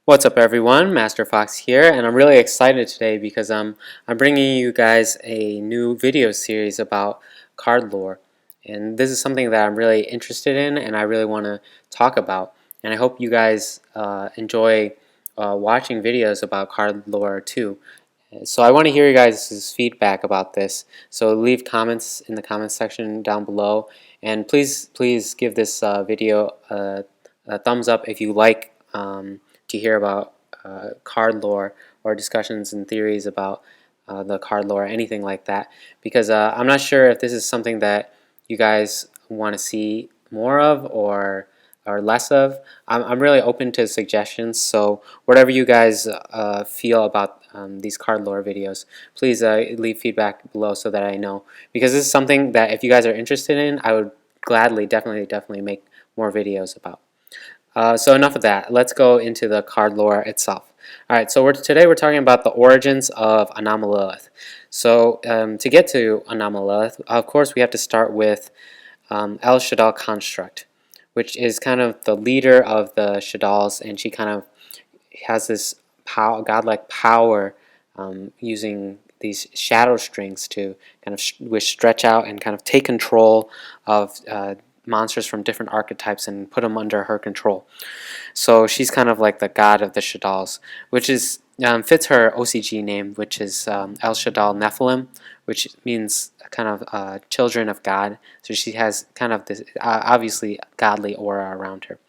What's up, everyone? Master Fox here, and I'm really excited today because I'm bringing you guys a new video series about card lore, and this is something that I'm really interested in and I really want to talk about. And I hope you guys enjoy watching videos about card lore too. So I want to hear you guys' feedback about this. So leave comments in the comments section down below, and please give this video a thumbs up if you like to hear about card lore or discussions and theories about the card lore, anything like that. Because I'm not sure if this is something that you guys want to see more of or less of. I'm really open to suggestions, so whatever you guys feel about these card lore videos, please leave feedback below so that I know, because this is something that if you guys are interested in, I would gladly, definitely make more videos about. So enough of that. Let's go into the card lore itself. Alright, so today we're talking about the origins of Anomalilith. So to get to Anomalilith, of course we have to start with Shaddoll Construct, which is kind of the leader of the Shaddolls, and she kind of has this godlike power using these shadow strings to kind of stretch out and kind of take control of monsters from different archetypes and put them under her control. So she's kind of like the god of the Shaddolls, which is fits her OCG name, which is El Shaddoll Nephilim, which means kind of children of God. So she has kind of this obviously godly aura around her.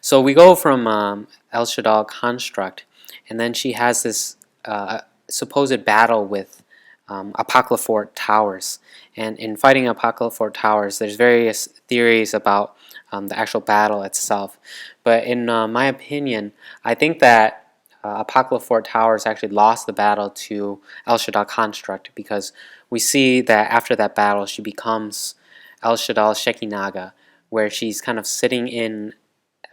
So we go from El Shaddoll Construct, and then she has this supposed battle with Apocryphal Towers. And in fighting Apocryphal Towers, there's various theories about the actual battle itself. But in my opinion, I think that Apocryphal Towers actually lost the battle to El Shaddoll Construct, because we see that after that battle, she becomes El Shaddoll Shekinaga, where she's kind of sitting in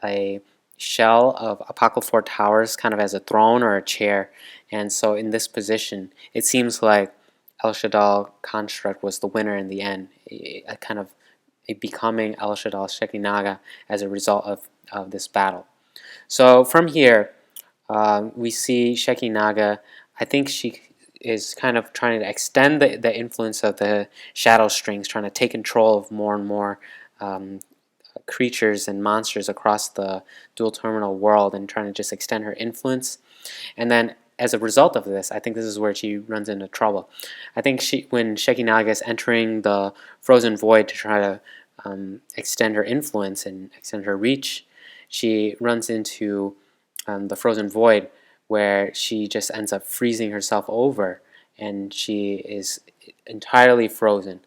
a shell of Apocryphal Towers, kind of as a throne or a chair. And so in this position, it seems like El Shaddoll Construct was the winner in the end, kind of becoming El Shaddoll Shekinaga as a result of this battle. So from here, we see Shekinaga. I think she is kind of trying to extend the influence of the shadow strings, trying to take control of more and more creatures and monsters across the dual terminal world, and trying to just extend her influence. And then as a result of this, I think this is where she runs into trouble. I think when Shekinaga is entering the frozen void to try to extend her influence and extend her reach, she runs into the frozen void, where she just ends up freezing herself over, and she is entirely frozen.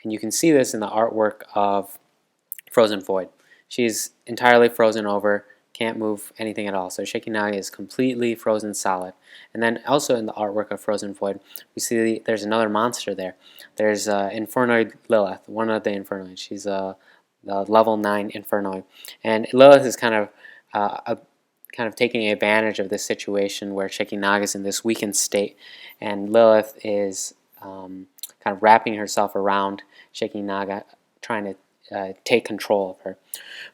And you can see this in the artwork of Frozen Void. She's entirely frozen over, can't move anything at all. So Shekinaga is completely frozen solid. And then also in the artwork of Frozen Void, we see there's another monster there. There's Infernoid Lilith, one of the Infernoids. She's a level 9 Infernoid. And Lilith is kind of taking advantage of this situation where Shekinaga is in this weakened state, and Lilith is kind of wrapping herself around Shekinaga, trying to take control of her.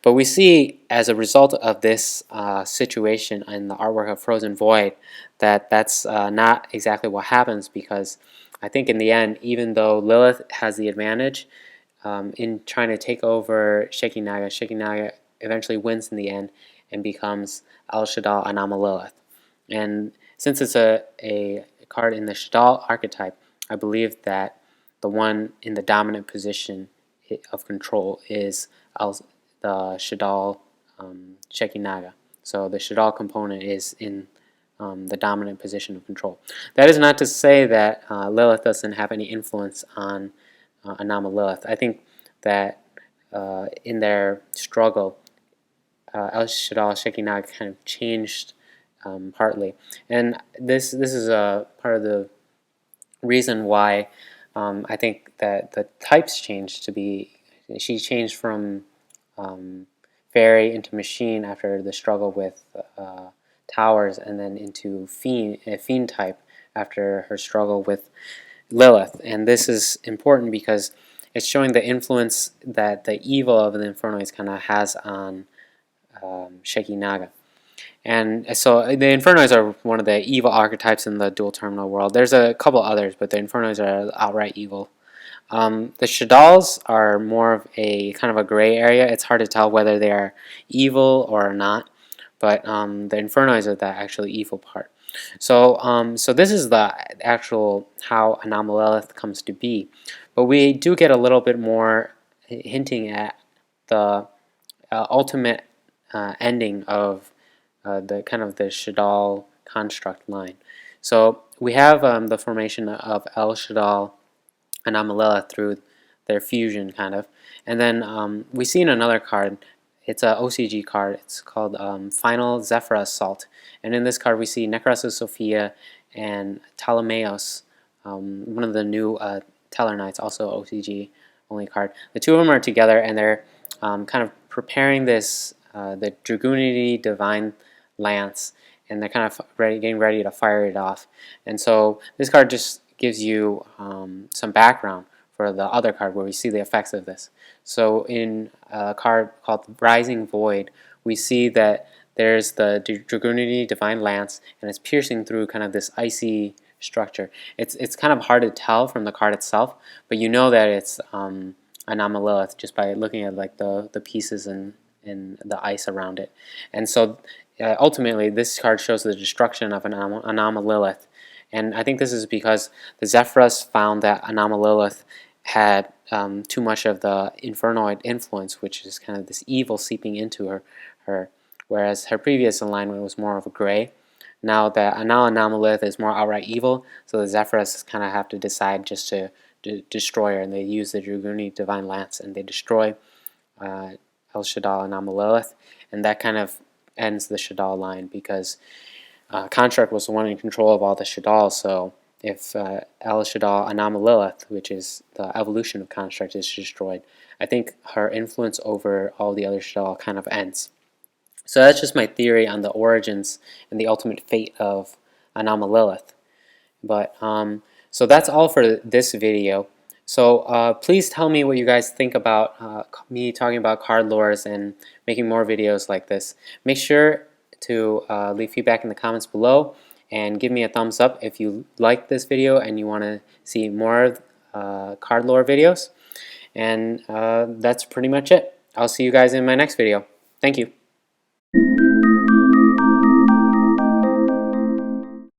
But we see, as a result of this situation in the artwork of Frozen Void, that that's not exactly what happens, because I think in the end, even though Lilith has the advantage in trying to take over Shekinaga, Shekinaga eventually wins in the end and becomes El Shaddoll Anomalilith. And since it's a card in the Shaddoll archetype, I believe that the one in the dominant position of control is the Shaddoll Shekinaga. So the Shaddoll component is in the dominant position of control. That is not to say that Lilith doesn't have any influence on Anomalilith. I think that in their struggle, El Shaddoll Shekinaga kind of changed partly, and this is a part of the reason why I think that the types changed to be. She changed from fairy into machine after the struggle with towers, and then into fiend type after her struggle with Lilith. And this is important because it's showing the influence that the evil of the Infernoids kind of has on Shekinaga. And so the Infernoids are one of the evil archetypes in the dual terminal world. There's a couple others, but the Infernoids are outright evil. The Shaddolls are more of a kind of a gray area. It's hard to tell whether they are evil or not, but the Infernoids are the actually evil part. So this is the actual how Anomalilith comes to be, but we do get a little bit more hinting at the ultimate ending of the kind of the Shaddoll construct line. So we have the formation of El Shaddoll Anomalilith through their fusion, kind of. And then we see in another card, it's an OCG card, it's called Final Zephyr Assault. And in this card we see Necrosis Sophia and Ptolemaeus, one of the new Teller Knights, also OCG only card. The two of them are together and they're kind of preparing this, the Dragoonity Divine Lance, and they're kind of getting ready to fire it off. And so this card just gives you some background for the other card where we see the effects of this. So in a card called Rising Void, we see that there's the Dragoonity Divine Lance, and it's piercing through kind of this icy structure. It's kind of hard to tell from the card itself, but you know that it's Anomalilith just by looking at like the pieces and the ice around it. And so ultimately this card shows the destruction of an Anomalilith. And I think this is because the Zephyrs found that Anomalilith had too much of the Infernoid influence, which is kind of this evil seeping into her, whereas her previous alignment was more of a gray. Now Anomalilith is more outright evil, so the Zephyrs kind of have to decide just to destroy her, and they use the Dragoonity Divine Lance, and they destroy El Shaddoll Anomalilith, and that kind of ends the Shaddoll line because Construct was the one in control of all the Shaddoll, so if El Shaddoll Anomalilith, which is the evolution of Construct, is destroyed, I think her influence over all the other Shaddoll kind of ends. So that's just my theory on the origins and the ultimate fate of Anomalilith. But so that's all for this video. So please tell me what you guys think about me talking about card lores and making more videos like this. Make sure to leave feedback in the comments below and give me a thumbs up if you like this video and you want to see more card lore videos. And that's pretty much it. I'll see you guys in my next video. Thank you.